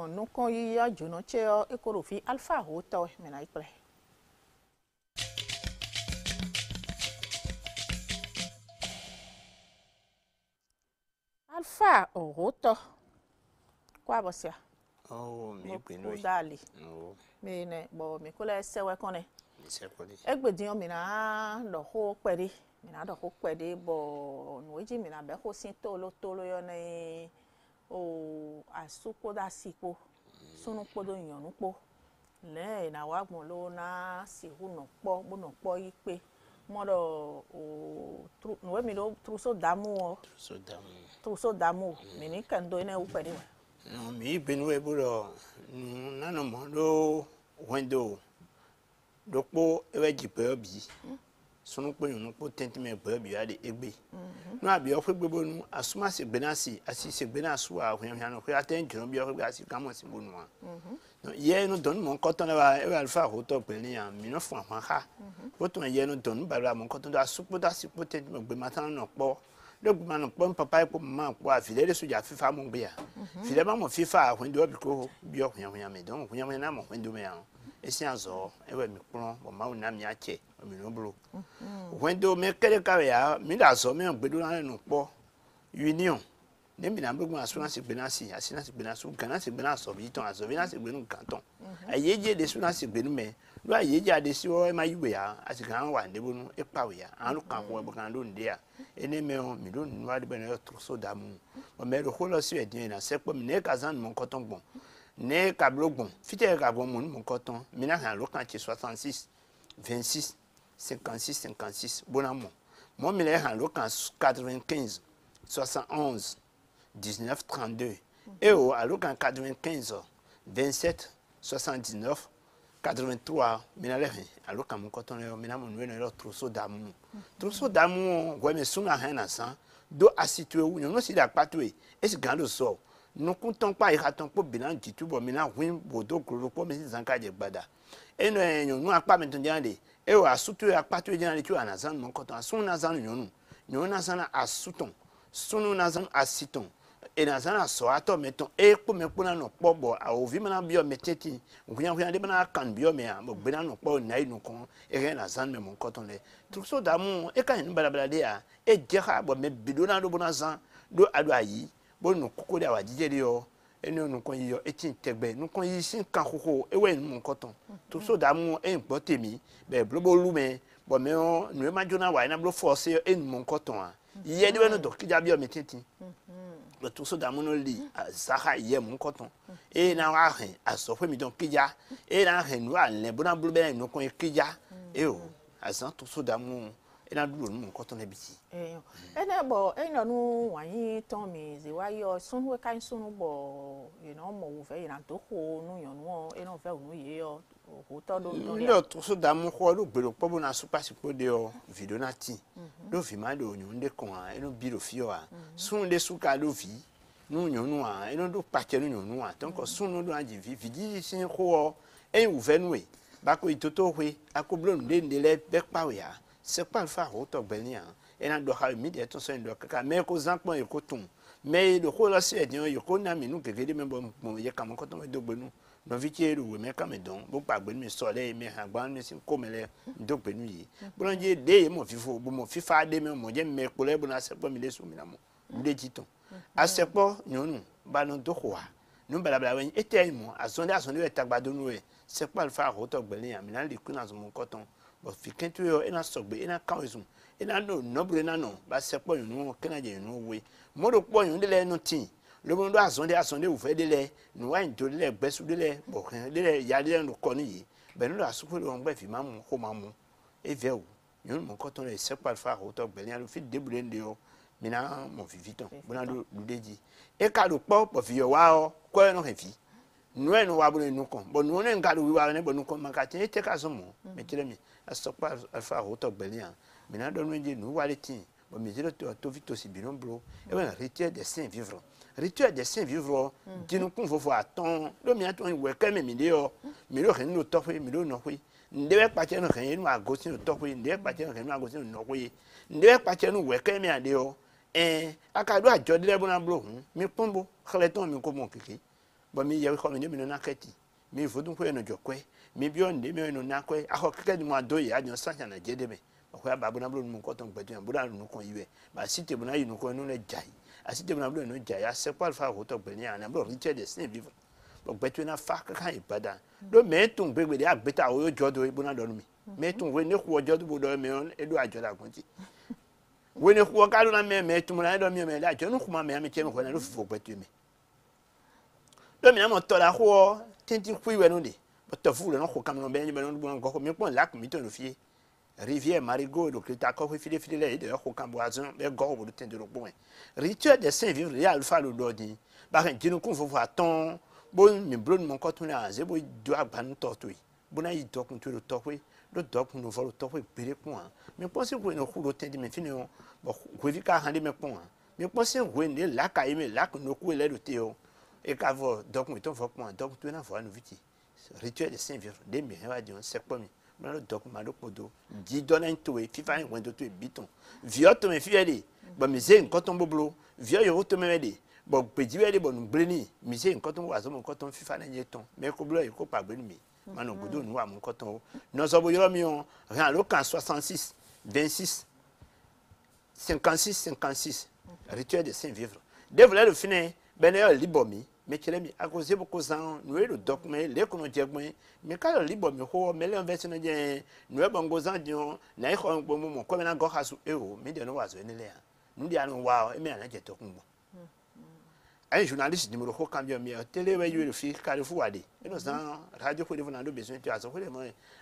nous quand il y a Juno Cheo et Korofi Alpha Hoto Menai Play. Alpha Hoto. Quoi bosia? Oh, mi pinu. Dali. Oh. Me ne bo me kole sewe kone. Sekoli. Egbedion mi na do ho pedi. Mi na do ho pedi bo nueji mi na be ho sin tolo yo ne o asupo da sipo. Sunu podo yonu po. Le na wa gbon lo na si hu no po ipe. Modo o tru no mi do truso damu o. Truso damu. Mi ni kan do ene u pedi. No, mi pinu e buro. Nano mo do wendo. Dokpo ewe jipe obi. Sunu po yonu po tentime pe obi ade egbe. No abi o fegbe bonu asuma se gbenasi asi se gbenasu a hwan no ko aten juro bi o fegbe asi kamo si bonu a. No ye no don mo nkoton na ewe alfa hoto pe ni a mi no fun hwan ha. Woto ye no don ba mo nkoton da supo da sipo tentime gbe matan no po. Le gouvernement pon papa pour maman pour filer les soja FIFA mon bia. Filer maman FIFA when do biko bio hwan me don hwan na mo when do me an. Esi azo ewe mi pon bo ma una mi ache o mi no bro. When do me kere ka ya mi da so me gbedu na no po union. Ne mi na gbegun assurance gbenasi assurance gbenasu gana se gbenaso bi ton aso bi na se gbenu canton. Ayeje de assurance gbenu me lo ayeje ade si o ma yiwe ya asigan wa ndebo nu epawe ya anu kan ko e bo kan lo nde ya ene me on mi lo nu ade bene troso damu o me ro holo si edin na se po mi ne kazan mon coton bon ne kablo bon fite ka bon mon coton mi na kan lo kan ti 66 26 56 56 bonamo mo mi le han lo kan 95 71 19 32 et au à lo kan 95 27 79 83 minalehe aloka mon coton le mina mon no troso damu gwe me suna hena san do asitue wu no si da patwe esi gando so no kunton pa ira ton po bilan titubo mina win bodo kuro po me zanka je gbada eno enyo nu apa me ton jande e o asutue apatwe jande tu anazan mon coton asuna zan nyonu na sana asuton sunu na zan asiton e na zana so ato meton e po me po na no pobo a ovi mana bio meteti nkunya de bana kan bio me a mo gbena no po na inu kon e re na zan me mon coton le troso damu e kan ni balabala de a e jeha bo me bidona do bona zan do ado ayi bo no koko de awa jije de o eni onu kon yo etin tegbe nu kon yi sin kan koko e we ni mon coton troso damu e npo temi be blobo lu me bo me o nu e ma jona wa na blo force e ni mon coton a ye de we no do kija bio meteti le tout ça dans mon lit Zara hier mon coton et na wa hen aso fe mi don kija et na hen wa le bona blube no kon kija et o azan tout ça dans mon et na dulu mon coton na biti ene bo ene nu wanyi ton mi ze wa yo sun we kan sun bo you know mo wo fe na to ho nu yon wo ene fe nu ye yo ho to do le tout ça dans mon ko lu gbero po na super sipo de o video na ti do fi ma do nyun de kon a eno bi do fi o a sun de suka do fi nu nyonu a eno do pa che nu nyonu a donc sun no do anji vi di sin ko en u ve nu e ba ko itoto hwe akoblo nde le be pa we a c'est pas le faire auto benia et na do ha mi de to so ndo kaka me ko zanpon e ko tun me do ko la se edion yo ko na mi nu keke de me bo mo ye ka mo ko to do gbenu no vi che ru we me ka me don bo pa gbenu mi so le me ha gban mi sin ko me le do gbenu yi bo na je de mo fifo bo mo fifa de me mo je me ko le bo na se po mi le su mi na mo de titon a se po nyonu ba no do ko wa nu bala bala we ete mo asonde we tagbado nu we c'est pas le faire auto benia mi na le ku na zo mo coton bo fikin tu yo ina sogbe ina kawisum ina no bre na no ba se po yunu kena je yunu we mo do po yunu de le no tin le mo do asonde u fe de le no wa ndo de le gbesu de le bo kan de le ya de no ko ni yi be no asupo lo ngba fi mamu ko mamu e ve o yunu mo ko ton le se pa fa o to gbe ni alu fi de bre nde o mi na mo fi viton bo na do deji e ka do po fi yo wa o ko no he fi no e no wa bo no kon bo no ne nka do wi wa ne bo no kon maka tin e te ka so mo me tire mi asokpa alfa auto gbelian mina don nje nu waleti bo mi jiro to vito si binon bro e ben rituel des saints vivres dinu kun fofo aton do mi aton we ka me mi de o mi lo ken no to fe mi lo no fe ndewe pa che no ken no agosi no to fe ndewe pa che no ken no agosi no fe ndewe pa che no we ka me ade o aka do ajo de le bona bro mi pombo khleton mi ko mo kiki Bon, mais il y a comme une naketi. Mais il faut donc que nous jouions. Mais bien, nous nous n'avons pas. Alors, quelqu'un de moi, deux, il y a des gens qui ont dit, mais pourquoi Babuna Blue nous comptons que tu as Bouddha nous conduit. Mais si tu es nous connaissons les jailles. Si tu es nous nous jailles, c'est pas le faire autant que nous avons rituel de saint vivre. Donc, tu n'as pas qu'à y pas dans. Le mais ton bébé a bêta au jodo et bon dormi. Mais ton venez au jodo pour dormir et doit jouer la conti. When you walk out on me, mais tu m'as dormi, mais là, je ne crois pas, mais tu me connais le faux que tu me. Le mien m'a tola quoi, tintin kui wenodi. But the fool and no come on Benjamin on go me point lac me to the fee. Rivière Marigot, le Critaco, file de Hocamboison, mais go au teint de l'oboin. Rituel de Saint-Vivre, les alpha le dodi. Par un dino qu'on voit ton, bon, me blonde mon coton à zébo, doit ban tortui. Bona y talk to the topway, le dog nous voit le topway, pire point. Mais pensez que nous roulons de mes finons, bon, Quivika handé mes points. Mais pensez que les lacs à aimer lac, nos coups et le théo. Et qu'à voir, donc, mettons vos points, donc, tu n'as pas nous viti. Rituel de Saint-Vivre, des meilleurs dions, c'est pas mieux. Le doc malo podo di dona into e fifa en wendo to e biton vio to me fieli ba mi se nkoton boblo vio yo to me mede bo pedi wele bo nbleni mi se nkoton wazo mo nkoton fifa na yeton me ko blo e ko pa gbeni mi manu godo nu wa mo nkoton no so bo yo mi on ran lo kan 66 26 56 56 rituel de Saint-Vivre devle le fine bene libomi mais tu l'as mis à cause de beaucoup de nous le document les qu'on a dit mais quand le libre me ho mais l'inversion de nous avons gozan dion na iko bon comme na go hasu mais de no wazo ne le nous dia no wa e me na je tokumbo un journaliste numéro ko cambio mi télé wa yu le fi Carrefour ade et nous en radio ko devant do besoin tu as so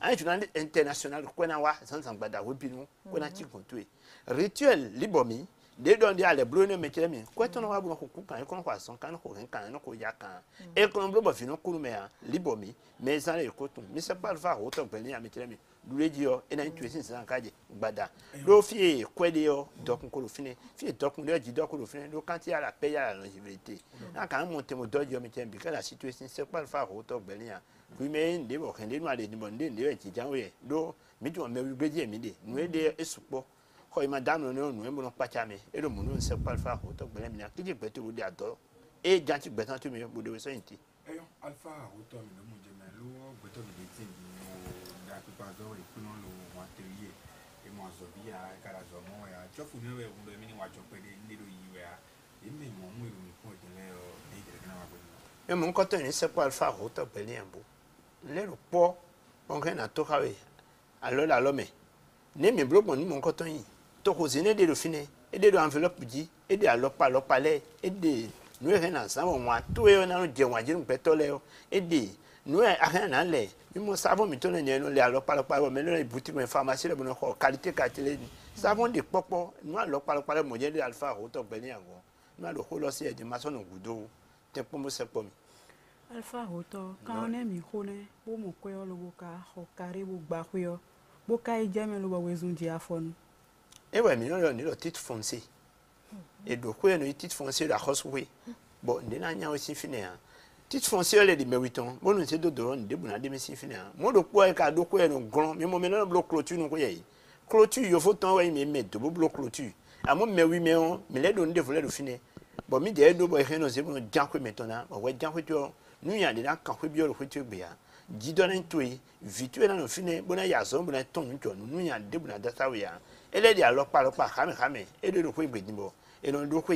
un journaliste international ko na wa sans gbada wo binu ko na ti kontue rituel libomi de don dia le blone me chemi ko to no wa bu ko kan ko kwa son kan ko kan no ko ya kan e ko no blo fino kunu me a libomi me san le ko tun mi se pas va o to pele ya me chemi du radio e na intuition san kaje gbada do fi ko de yo dokun ko lo fine fi dokun le ji dokun lo fine do kan ti ala pe ya la longévité na kan mo te mo dojo me chemi ka la situation se pas va o to pele ya ku me de bo kan de no ale ni bo de e ti janwe do mi tu me bi gbeje mi de nu e de esupo ko madame no no mo no pachame e do mo no se pa fa ko to gbele mi na kiji gbeto wo de adoro e janti gbetan to mi bo de so inti eyo alpha o to mi no mo je me lo gbeto mi de tin mo da pe pa zo e kuno lo wa teriye e mo zo bi ya kara zo mo ya chofu mi we wo mi ni wa jo pe de ni lo yi we a e mi mo mu mi ko de le o de de na wa bo e mo ko to ni se pa fa ko to gbele en bo le ro po on ke na to kawe alo la lo me ne mi blo mo ni mo ko to yin to ko zine de lo fine e de do enveloppe di e de alopa le e de nu e na sa mo wa to e na no je wa je npe to le e de nu e a na le mi mo savon mi to le no le alopa wo me le boutique me pharmacie le bon ko qualité le savon de popo nu alopa le mo je de alpha o to gbe ni ago nu alo ko lo si e de ma so no gudo te po mo se po mi alpha hoto ka one mi khone bo mo ko yo lo ka ho kare bo gba ko yo bo ka i jame lo bo wezun ji afonu et ouais mais non le titre foncé et donc quoi le titre foncé la hausse oui bon de na nya aussi fini hein titre foncé le de mériton bon nous c'est de de bon de messi fini hein moi do quoi ka do quoi no grand mais moi maintenant bloc clôture no ko yi clôture yo faut temps ouais mais de bloc clôture à moi mais oui mais on mais les donner de voler de fini bon mi de do boy no c'est bon jan ko maintenant ouais jan ko to nous y a de là quand ko bio le ko tu bia di donner tout vite na no fini bon ya so bon ton to nous y a de bon data we ya ele di alopa khame e de ko gbe nibo e no do ko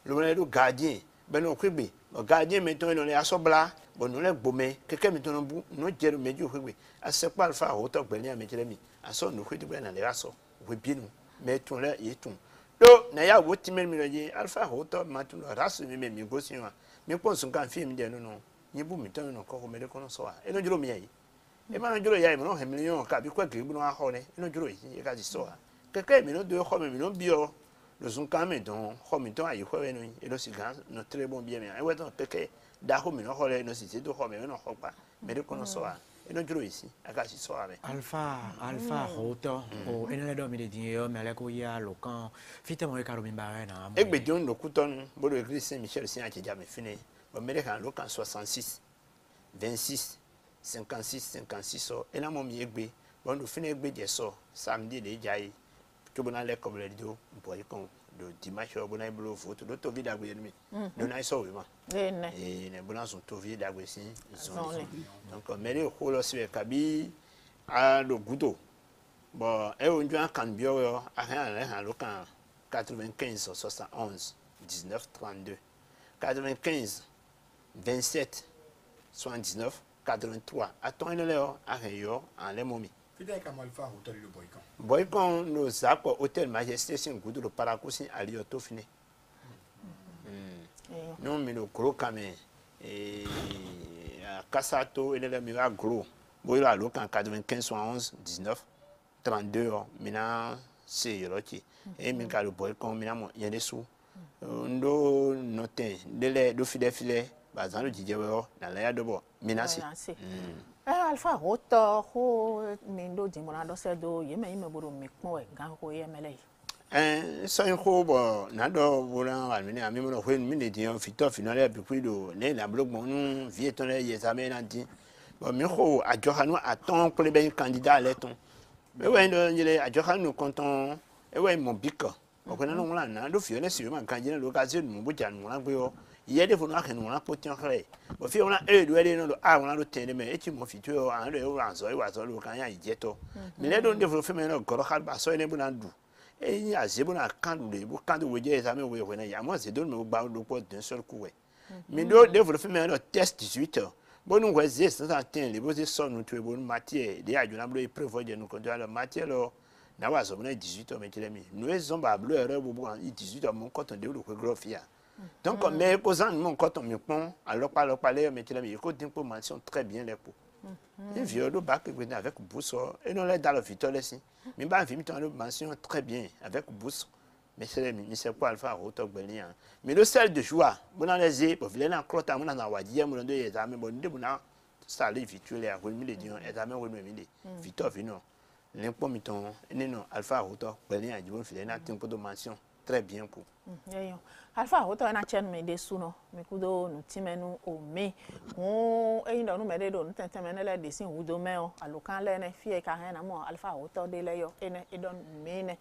lo do gardien be no ko gbe o gardien meton no le asobla bo no le gbome keke meton bu no jeru meju ko gbe asepa alfa o to gbe ni amejele mi aso no ko di gbe na le aso we binu meton le yetun do na ya wo ti mi loje alfa o to matun rasu mi go si wa mi pon sun kan fi mi de no ni bu mi ton no ko me de ko no so wa e no juro mi yi e ma no juro ya mi no he million ka bi kwa gbe no ha ho ne e no juro yi e ka ji so wa quelqu'un mais non de hommes mais non bio le sont quand même donc hommes donc aïe quoi nous et le sigan no très bon bien mais ouais donc quelqu'un da hommes non hole no si c'est do hommes non pas mais de qu'on soit et non juro ici aka si so avec alpha hoto o ene le do mi de dio me le ko ya lo kan fite mo ka ro mi ba na e gbe don no kuton bo de église Saint-Michel si a ti jamais fini bon mais kan lo kan 66 26 56 56 so et là mon mi egbe bon do fini egbe je so samedi de jai to bona le comme le dio boy kon do dimanche au bonai blo photo do to vida gwe mi do na so we ma ne et ne bona son to vida gwe si donc mais le holo se kabi a do gudo bon e on joue kan bio yo a han lo kan 95 71 19 32 95 27 79 83 attends il est là à yo en les momi fidèle comme alpha hôtel le boycon boycon nos accords hôtel majesté c'est un goût de paracoussin à l'ioto fini non mais le gros camé et Cassato il est là mais à gros boy là lo kan 95 71 19 32 maintenant c'est roki et min ka le boycon maintenant il y a des sous ndo noté délai do fidèle bazan le DJ na la ya dobo minasi alpha roto ho mindo dimona do se do yeme buru mi pon e gan ko yemele so en ko bo na do bolan wa mi ami mo no hwen mi ne di on fito finale bi kuido ne la blog mo nu vie ton le yesame na di bo mi ko ajo hanu aton ko le ben candidat leton be we ndo njele ajo hanu konton e we mo biko o ko na no la na do fiole si ma candidat lo ka se mo bo jan mo la gbe o il faut nous qu'on a poté en vrai bon fi on a doit aller non ah on a le tenir mais et tu m'as fait tu en le ranzo et wazo le kan ya ijeto mais les don développer mais non goro khal ba so ne buna du et il y a zebuna kan du bu kan du weje ça me we wona ya moi c'est don me ba do ko d'un seul coup ouais mais do développer mais non test 18 bon nous ouais c'est ça atteint les beaux sont nous tu bon matière des ajuna blo prévoir de nous contrôler la matière là na wazo buna 18 mais tu l'ami nous zomba blo erreur bu 18 mon quand on développe gros fia donc mais causant mon quand on me prend alors pas les mais tu l'as mis écoute pour mention très bien les pour et vieux le bac avec bourse et non les dans le futur ici mais bah film tu mention très bien avec bourse mais c'est quoi alpha roto belien mais le sel de joie bon dans les pour virer en crotte à mon na wadi mon de examen bon de bon ça les futur les remis les dions examen remis futur vino l'impôt miton non alpha roto belien du bon filer na tempo de mention très bien pour alpha hoto na chen me de suno me kudo no timenu o me o e ndo no me de do no tentemene le de sin hudo me o alokan le ne fie ka he na mo alpha hoto de le yo ene e don me ne